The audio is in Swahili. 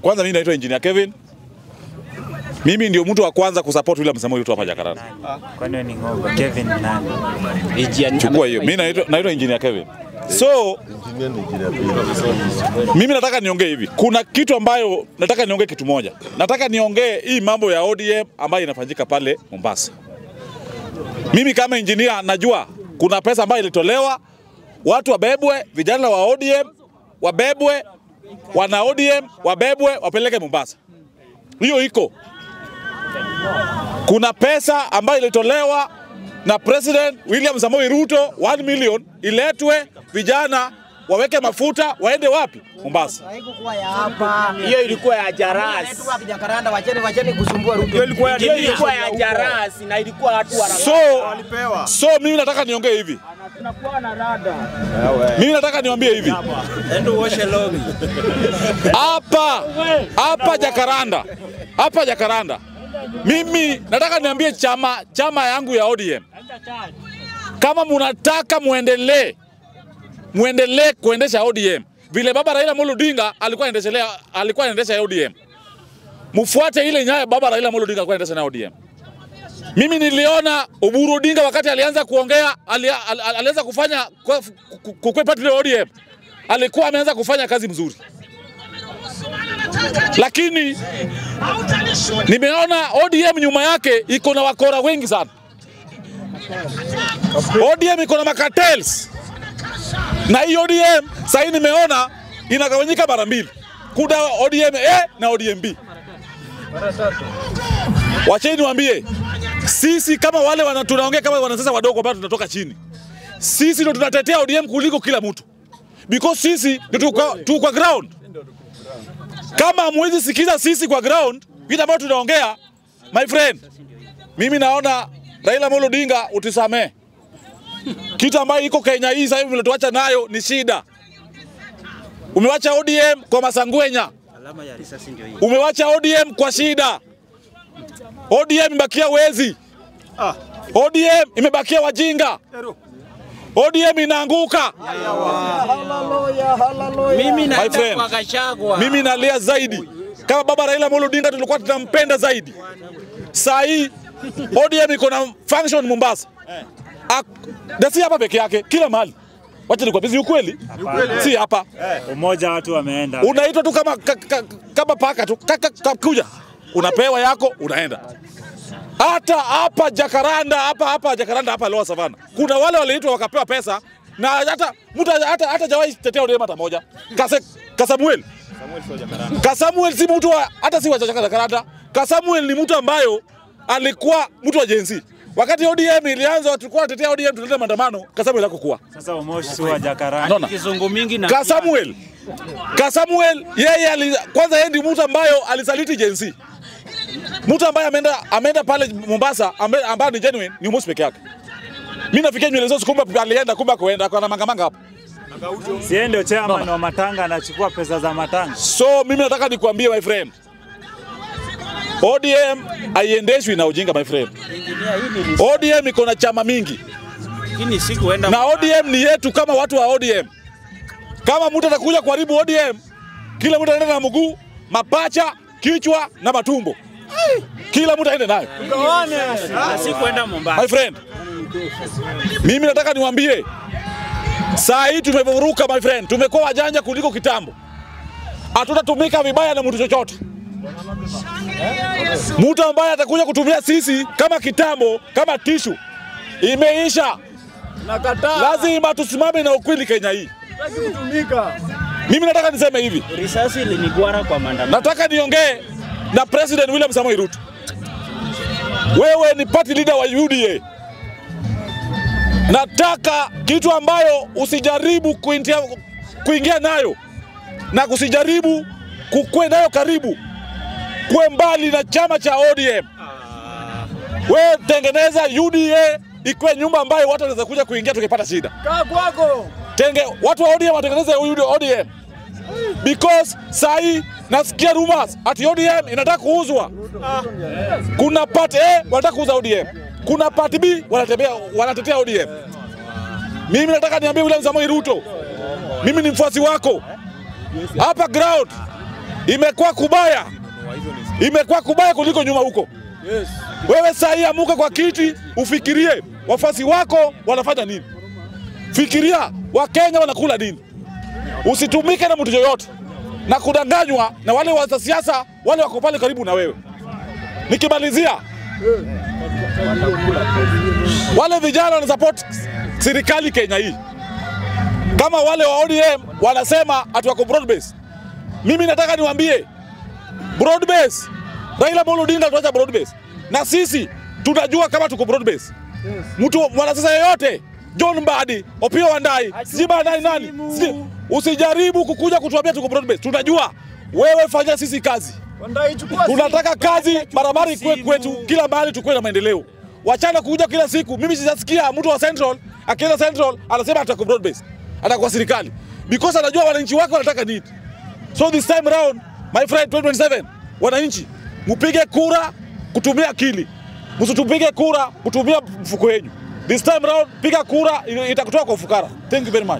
Kwanza mimi naitwa Engineer Kevin. Mimi ndio mtu wa kwanza kusupport William Samoei Ruto hapa Jakarta. Kwani ni ng'ombe Kevin nani? Chukua hiyo. Mimi naitwa Engineer Kevin. So mimi nataka niongee hivi. Kuna kitu ambayo nataka niongee kitu moja. Nataka niongee hii mambo ya ODM ambayo inafanyika pale Mombasa. Mimi kama engineer najua kuna pesa ambayo ilitolewa, watu wabebwe, vijana wa ODM wabebwe, wana ODM wabebwe wapeleke Mombasa. Hiyo iko. Kuna pesa ambayo ilitolewa na President William Samoei Ruto 1 million iletwe, vijana waweke mafuta waende wapi? Mombasa. Haikuwa ya hapa. Hiyo ilikuwa ya Jaras. Wapi Jakarta, wacheni kusumbua Ruto. Hiyo ilikuwa ya Jaras na ilikuwa watu walipewa. So mimi nataka niongee hivi. Tunakuwa na rada. Mimi nataka niwaambie hivi. Endo washe logi. Hapa Jakarta. Hapa Jakarta. Mimi nataka niambie chama yangu ya ODM. Kama mnataka muendelee kuendesha ODM vile baba Raila Amolo Odinga alikuwa anaendesha ODM. Mfuate ile nyayo baba Raila Amolo Odinga alikuwa anaendesha na ODM. Mimi niliona Oburu Odinga wakati alianza kuongea, alianza kufanya kukwepa ile ODM. Alikuwa ameanza kufanya kazi mzuri. Lakini nimeona ODM nyuma yake iko na wakora wengi sana. ODM iko na makartels. Na hii ODM sasa nimeona inagawanyika mara mbili. Kuna ODM A na ODM B. Wacheni niwaambie, sisi kama wale tunaongea kama wanasiasa wadogo ambao tunatoka chini. Sisi ndio tunatetea ODM kuliko kila mtu. Because sisi ndio tu kwa ground. Kama hamwezi sikiza sisi kwa ground, vitu ambavyo tunaongea, my friend, mimi naona Raila Amolo Odinga utisamee. Kitu ambayo iko Kenya hii sasa hivi mlituacha nayo ni shida. Umewacha ODM kwa Masangwenya. Alama ya risasi ndio hii. Umewacha ODM kwa shida. ODM imebakia wezi. ODM imebakia wajinga. ODM inaanguka. Mimi naenda kwa Gachagua. Mimi nalia zaidi. Kama baba Raila Amolo Odinga tulikuwa tunampenda zaidi. Saa hii ODM iko na function Mombasa. Si hapa peke yake, kila mahali. Wacha nikwambie ukweli. Si hapa. Umoja watu wameenda. Unaitwa tu kama paka tu. Kuja. Unapewa yako, unaenda. Hata hapa Jakarta, hapa Lower Savannah. Kuna wale waliitwa wakapewa pesa na hata mtu hata jawahi tetea ODM hata moja. Kasamuel Kasamuel si mtu hata si wa Jakarta. Kasamuel ni mtu ambayo alikuwa mtu wa Gen Z. Wakati ODM ilianza tulikuwa tunatetea ODM tulileta maandamano, Kasamuel hakukuwa. Sasa Umoshi si wa Jakarta. Kizungu mingi na Kasamuel yeye kwanza yeye ndi mtu ambayo alisaliti Gen Z. Mtu ambaye ameenda pale Mombasa ambaye ni genuine ni Umoshi peke yake. Mimi nafikia nywele zote kumbe alienda kumbe kuenda kwa mangamanga hapa. Sie ndio chairman wa matanga anachukua pesa za matanga. So mimi nataka nikwambie my friend. ODM haiendeshwi na ujinga my friend. ODM iko na chama mingi. Na ODM ni yetu kama watu wa ODM. Kama mtu atakuja kuharibu ODM, kila mtu anaenda na mguu, mapacha, kichwa na matumbo. Kila mtu aende nayo. Si kwenda Mombasa. My friend. Mimi nataka niwaambie, saa hii tumevuruka my friend. Tumekuwa wajanja kuliko kitambo. Hatutatumika vibaya na mtu chochote. Mtu ambaye atakuja kutumia sisi kama kitambo, kama tishu, imeisha. Nakataa. Lazima tusimame na ukweli Kenya hii. Mimi nataka niseme hivi. Risasi ilinigwara kwa maandamano. Nataka niongee na President William Samoei Ruto. Wewe ni party leader wa UDA. Nataka kitu ambayo usijaribu kuingia nayo na kusijaribu kukwenda nayo karibu. Kuwe mbali na chama cha ODM. Wewe tengeneza UDA ikuwe nyumba ambayo watu wanaweza kuja kuingia tukipata shida. Kaa kwako. Watu wa ODM watengeneze ODM. Because sahi nasikia rumors ati ODM inataka kuuzwa. Kuna part A wanataka kuuza ODM. Kuna part B wanatetea ODM. Mimi nataka niambie William Samoei Ruto. Mimi ni mfuasi wako. Hapa ground Imekuwa kubaya. Imekuwa kubaya kuliko nyuma huko. Wewe saa hii amuka kwa kiti ufikirie wafuasi wako wanafanya nini. Fikiria Wakenya wanakula nini. Usitumike na mtu yoyote na kudanganywa na wale wa siasa wale wako pale karibu na wewe. Nikimalizia, wale vijana wana support serikali Kenya hii. Kama wale wa ODM wanasema ati wako broad base. Mimi nataka niwaambie broad base, Raila Amolo Odinga tuacha broad base. Na sisi tunajua kama tuko broad base. Mtu mwanasiasa yeyote, John Mbadi, Opiyo Wandayi, Siba nani, usijaribu kukuja kutuambia tuko broad base. Tunajua wewe fanya sisi kazi. Tunataka kazi, barabara ikuwe kwetu, kila mahali tukue na maendeleo. Wachana kuja kila siku. Mimi sijasikia mtu wa Central akienda Central anasema atako broad base. Atakuwa serikali. Because anajua wananchi wake wanataka nini. So this time round, my friend 2027, wananchi mupige kura kutumia akili. Msitupige kura kutumia mfuko wenu. This time round piga kura itakutoa kwa ufukara. Thank you very much.